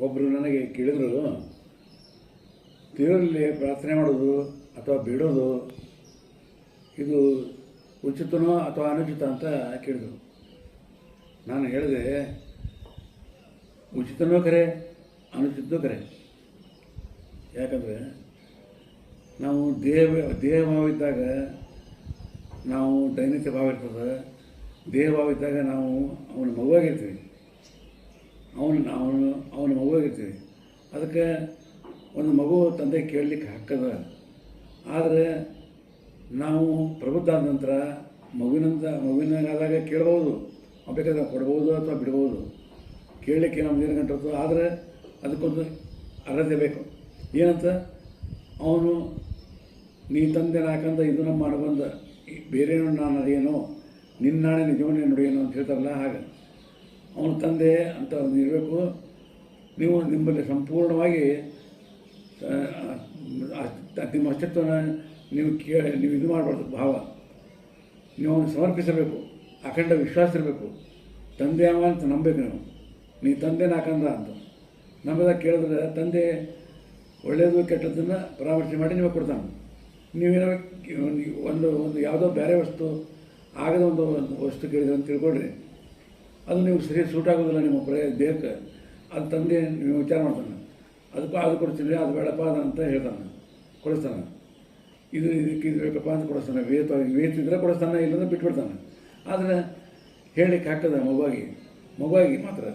ಒಬ್ಬರು ನನಗೆ ಕೇಳಿದರು, ದೇವರಲ್ಲಿ ಪ್ರಾರ್ಥನೆ ಮಾಡೋದು ಅಥವಾ ಬಿಡೋದು ಇದು ಉಚಿತನೋ ಅಥವಾ ಅನುಚಿತ ಅಂತ ಕೇಳಿದರು. ನಾನು ಹೇಳಿದೆ, ಉಚಿತನೂ ಕರೆ, ಅನುಚಿತನೂ ಕರೆ. ಯಾಕಂದರೆ ನಾವು ದೇಹ ಭಾವ ಇದ್ದಾಗ ನಾವು ದೈನಿಕ ಭಾವ ಇರ್ತದೆ. ದೇಹ ಭಾವ ಇದ್ದಾಗ ನಾವು ಅವನ ಮಗುವಾಗಿರ್ತೀವಿ, ಅವನ ಮಗುವಾಗಿರ್ತೀವಿ. ಅದಕ್ಕೆ ಒಂದು ಮಗು ತಂದೆ ಕೇಳಲಿಕ್ಕೆ ಹಕ್ಕದ. ಆದರೆ ನಾವು ಪ್ರಬುದ್ಧ ಆದ ನಂತರ ಮಗುವಿನಾದಾಗ ಕೇಳ್ಬೋದು, ಬೇಕಾದ್ರೆ ಕೊಡ್ಬೋದು ಅಥವಾ ಬಿಡ್ಬೋದು. ಕೇಳಲಿಕ್ಕೆ ನಮ್ದು ಏನು ಗಂಟು. ಆದರೆ ಅದಕ್ಕೊಂದು ಅರ್ಹತೆ ಬೇಕು. ಏನಂತ, ಅವನು ನೀ ತಂದೆ ನಾಕಂದ ಇದು ನಮ್ಮ ಅನುಬಂಧ, ಬೇರೇನೋ ನಾನು ಅದೇನೋ ನಿನ್ನಾಣೆ ನಿಜವನ್ನೇ ನುಡಿಯೇನೋ ಅಂತ ಹೇಳ್ತಾರಲ್ಲ, ಹಾಗೆ ಅವನ ತಂದೆ ಅಂತ ಒಂದು ಇರಬೇಕು. ನೀವು ನಿಮ್ಮಲ್ಲಿ ಸಂಪೂರ್ಣವಾಗಿ ನಿಮ್ಮ ಅಸ್ತಿತ್ವನ ನೀವು ಇದು ಮಾಡಬಾರ್ದು. ಭಾವ ನೀವು ಅವನು ಸಮರ್ಪಿಸಬೇಕು. ಅಖಂಡ ವಿಶ್ವಾಸ ಇರಬೇಕು. ತಂದೆ ಅವ ಅಂತ ನಂಬಬೇಕು. ನೀ ತಂದೆ ನಾಕಂದ ಅಂತ ನಂಬಿದಾಗ ಕೇಳಿದ್ರೆ ತಂದೆ ಒಳ್ಳೆಯದು ಕೆಟ್ಟದ್ದನ್ನು ಪರಾಮರ್ಶೆ ಮಾಡಿ ನಿಮಗೆ ಕೊಡ್ತಾನೆ. ನೀವೇನೋ ಒಂದು ಯಾವುದೋ ಬೇರೆ ವಸ್ತು ಆಗದ ಒಂದು ವಸ್ತು ಕೇಳಿದ್ರೆ ಅಂತ ತಿಳ್ಕೊಳ್ರಿ, ಅದು ನೀವು ಸರಿ ಸೂಟ್ ಆಗೋದಿಲ್ಲ ನಿಮ್ಮ ದೇಹಕ್ಕೆ. ಅದು ತಂದೆ ನೀವು ವಿಚಾರ ಮಾಡ್ತಾನೆ, ಅದು ಕೊಡ್ತೀನಿ, ಅದು ಬೇಡಪ್ಪ ಅಂತ ಹೇಳ್ತಾನೆ, ಕೊಡಿಸ್ತಾನೆ. ಇದು ಬೇಕಪ್ಪ ಅಂತ ಕೊಡಿಸ್ತಾನೆ. ವೇತಿದ್ರೆ ಕೊಡಿಸ್ತಾನೆ, ಇಲ್ಲಂದ್ರೆ ಬಿಟ್ಬಿಡ್ತಾನೆ. ಆದರೆ ಹೇಳಲಿಕ್ಕೆ ಹಾಕದ ಮಗುವಾಗಿ ಮಾತ್ರ.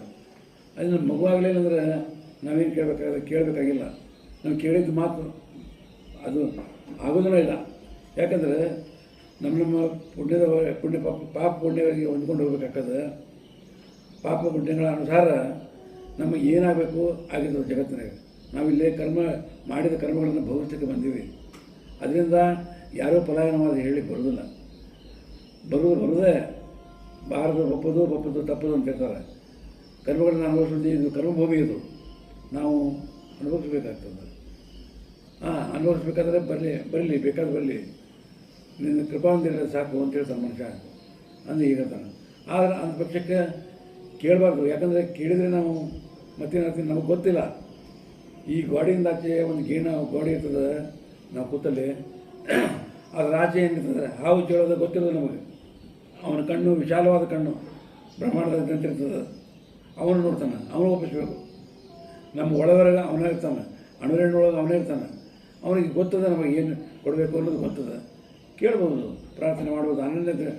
ಅದನ್ನು ಮಗುವಾಗಲಿಲ್ಲ ಅಂದರೆ ನಾವೇನು ಕೇಳಬೇಕಾಗಿಲ್ಲ. ನಾವು ಕೇಳಿದ ಮಾತು ಅದು ಆಗೋದೂ ಇಲ್ಲ. ಯಾಕಂದರೆ ನಮ್ಮ ಪಾಪ ಪುಣ್ಯಗಳಿಗೆ ಹೊಂದ್ಕೊಂಡು ಹೋಗ್ಬೇಕಾಗ್ತದೆ. ಪಾಪ ಪುಣ್ಯಗಳ ಅನುಸಾರ ನಮಗೆ ಏನಾಗಬೇಕು ಆಗಿದ್ದು ಜಗತ್ತಿನಾಗ. ನಾವಿಲ್ಲೇ ಮಾಡಿದ ಕರ್ಮಗಳನ್ನು ಭವಿಷ್ಯಕ್ಕೆ ಬಂದೀವಿ. ಅದರಿಂದ ಯಾರೋ ಪಲಾಯನವಾದ ಹೇಳಲಿಕ್ಕೆ ಬರೋದೇ ಬಾರದು, ಒಪ್ಪದು ತಪ್ಪದು ಅಂತ ಹೇಳ್ತಾರೆ. ಕರ್ಮಗಳನ್ನು ಅನುಭವಿಸೋದು ಇದು ಕರ್ಮಭೂಮಿ. ಇದು ನಾವು ಅನುಭವಿಸ್ಬೇಕಾಗ್ತದೆ. ಅನುಭವಿಸ್ಬೇಕಾದ್ರೆ ಬರಲಿ ಬೇಕಾದ್ರೆ ಬರಲಿ, ನಿನ್ನ ಕೃಪಾಂದಿರಲಿ ಸಾಕು ಅಂತ ಹೇಳ್ತಾನೆ ಮನುಷ್ಯ. ಅಂದರೆ ಈಗ ಹೇಳ್ತಾನೆ. ಆದರೆ ಅಂಥ ಪಕ್ಷಕ್ಕೆ ಕೇಳಬಾರ್ದು. ಯಾಕಂದರೆ ಕೇಳಿದರೆ ನಾವು ಮತ್ತೇನಾಗ್ತೀವಿ ನಮಗೆ ಗೊತ್ತಿಲ್ಲ. ಈ ಗೋಡೆಯಿಂದ ಆಚೆ ಒಂದು ಗೋಡೆ ಇರ್ತದೆ ನಾವು ಕೂತಲ್ಲಿ, ಅದರ ಆಚೆ ಏನಿರ್ತದೆ ಹಾವು ಕೇಳೋದು ಗೊತ್ತಿರೋದು ನಮಗೆ. ಅವನ ಕಣ್ಣು ವಿಶಾಲವಾದ ಕಣ್ಣು, ಬ್ರಹ್ಮಾಂಡದಂತೆ ಇರ್ತದೆ. ಅವನು ನೋಡ್ತಾನೆ, ಅವನು ಒಪ್ಪಿಸ್ಬೇಕು. ನಮ್ಮ ಒಳಗಡೆ ಅವನೇ ಇರ್ತಾನೆ, ಅಣುರೆಣ್ಣೊಳಗೆ ಅವನೇ ಇರ್ತಾನೆ. ಅವನಿಗೆ ಗೊತ್ತದ ನಮಗೆ ಏನು ಕೊಡಬೇಕು ಅನ್ನೋದು ಗೊತ್ತದ. ಕೇಳ್ಬೋದು, ಪ್ರಾರ್ಥನೆ ಮಾಡ್ಬೋದು. ಅನನ್ಯ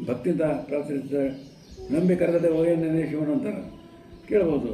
ಭಕ್ತಿಯಿಂದ ಪ್ರಾರ್ಥನೆ ನಂಬಿ ಕರೆದರೆ ಓಯನ್ನೇ ಶಿವನು ಅಂತಾರೆ. ಕೇಳ್ಬೋದು.